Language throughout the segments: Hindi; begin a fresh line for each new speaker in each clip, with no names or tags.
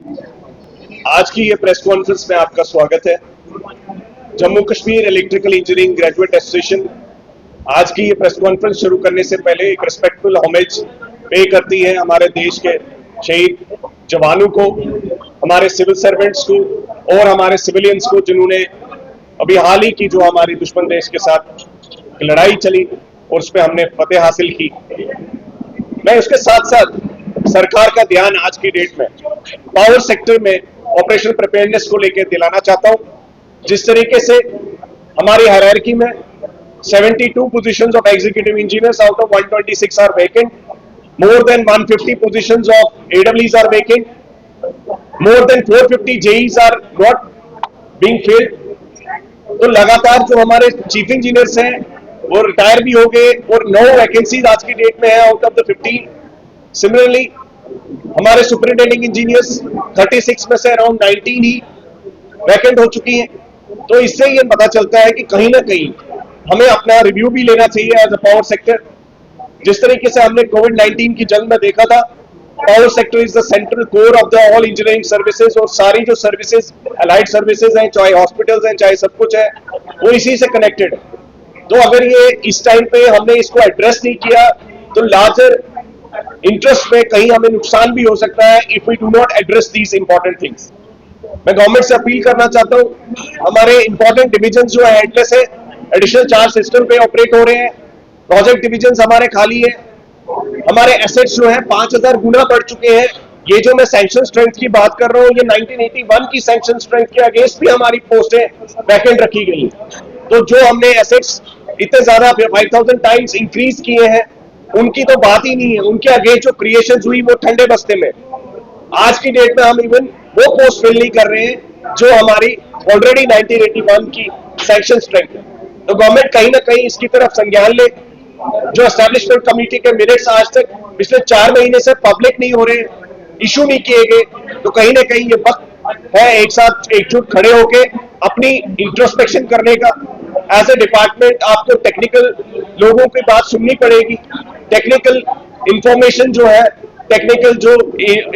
आज की ये प्रेस कॉन्फ्रेंस में आपका स्वागत है। Jammu Kashmir electrical engineering graduate association आज की ये प्रेस कॉन्फ्रेंस शुरू करने से पहले एक रिस्पेक्टफुल होमेज पे करती है हमारे देश के शहीद जवानों को, हमारे सिविल सर्वेंट्स को और हमारे सिविलियंस को, जिन्होंने अभी हाल ही की जो हमारी दुश्मन देश के साथ लड़ाई चली और उस पर हमने फतेह हासिल की। मैं उसके साथ साथ सरकार का ध्यान आज की डेट में पावर सेक्टर में ऑपरेशनल प्रिपेयरनेस को लेकर दिलाना चाहता हूं। जिस तरीके से हमारी हायरार्की में 72 positions of executive engineers out of 126 are vacant, more than 150 positions of AWs are vacant, more than 450 JEs are not being filled। तो लगातार जो हमारे चीफ इंजीनियर्स हैं वो रिटायर भी हो गए और 9 वैकेंसीज आज की डेट में है आउट ऑफ द 15। सिमिलरली हमारे सुपरिटेंडिंग इंजीनियर्स 36 में से अराउंड 19 ही वैकेंट हो चुकी हैं। तो इससे ये पता चलता है कि कहीं ना कहीं हमें अपना रिव्यू भी लेना चाहिए एज अ पावर सेक्टर। जिस तरीके से हमने कोविड-19 की जंग में देखा था, power sector is the central core of the all engineering services, और सारी जो सर्विसेज अलाइड सर्विसेज हैं, चाहे हॉस्पिटल्स हैं, चाहे सब कुछ है, वो इसी से कनेक्टेड है। तो अगर ये इस टाइम पे हमने इसको एड्रेस नहीं किया तो लार्जर इंटरेस्ट में कहीं हमें नुकसान भी हो सकता है if we do not address these important things. मैं गवर्नमेंट से अपील करना चाहता हूं, हमारे इंपॉर्टेंट डिविजन जो है हेडलेस है, एडिशनल चार्ज सिस्टम पे ऑपरेट हो रहे हैं, प्रोजेक्ट डिविजन हमारे खाली है, हमारे एसेट्स जो है 5000 गुना बढ़ चुके हैं। ये जो मैं सैंक्शन स्ट्रेंथ की बात कर रहा हूँ, ये 1981 की सैंक्शन स्ट्रेंथ के अगेंस्ट भी हमारी पोस्टें वैकेंट रखी गई। तो जो हमने एसेट्स इतने ज्यादा 5000 टाइम्स इंक्रीज किए हैं, उनकी तो बात ही नहीं है। उनके अगेंस्ट जो क्रिएशन हुई वो ठंडे बस्ते में। आज की डेट में हम इवन वो पोस्ट फिल नहीं कर रहे हैं जो हमारी ऑलरेडी 1981 की सैंक्शन स्ट्रेंथ है। तो गवर्नमेंट कहीं ना कहीं इसकी तरफ संज्ञान ले। जो एस्टैब्लिशमेंट कमेटी के मिनट्स आज तक पिछले 4 महीने से पब्लिक नहीं हो रहे, इशू नहीं किए गए, तो कहीं ना कहीं ये वक्त है एक साथ एकजुट खड़े होके अपनी इंट्रोस्पेक्शन करने का। एज ए डिपार्टमेंट आपको टेक्निकल लोगों की बात सुननी पड़ेगी। टेक्निकल इंफॉर्मेशन जो है, टेक्निकल जो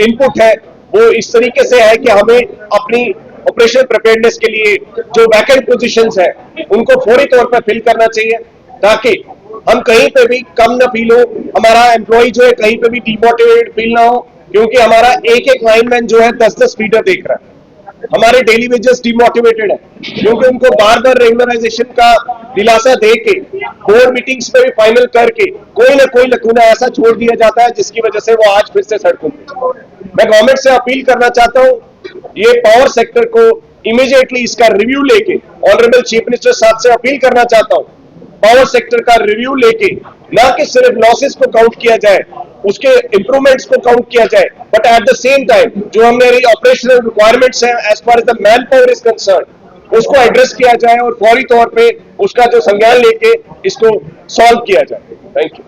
इनपुट है, वो इस तरीके से है कि हमें अपनी ऑपरेशनल प्रिपेयरनेस के लिए जो वैकेंट पोजीशंस है उनको फौरी तौर पर फिल करना चाहिए, ताकि हम कहीं पे भी कम ना फील हो, हमारा एम्प्लॉय जो है कहीं पे भी डिमोटिवेटेड फील ना हो। क्योंकि हमारा एक एक लाइनमैन जो है 10-10 फीडर देख रहा है। हमारे डेली वेजेस डिमोटिवेटेड है क्योंकि उनको बार बार रेगुलराइजेशन का दिलासा दे के बोर्ड मीटिंग्स में भी फाइनल करके कोई ना कोई लकूना ऐसा छोड़ दिया जाता है जिसकी वजह से वो आज फिर से सड़कों पे। मैं गवर्नमेंट से अपील करना चाहता हूँ, ये पावर सेक्टर को इमीडिएटली इसका रिव्यू लेके, ऑनरेबल चीफ मिनिस्टर साहब से अपील करना चाहता हूँ, पावर सेक्टर का रिव्यू लेके ना कि सिर्फ लॉसेस को काउंट किया जाए, उसके इंप्रूवमेंट्स को काउंट किया जाए, but at the same time जो हमारी ऑपरेशनल रिक्वायरमेंट्स हैं as far as the man power is concern, उसको एड्रेस किया जाए और फौरी तौर पे उसका जो संज्ञान लेके इसको सॉल्व किया जाए। Thank you.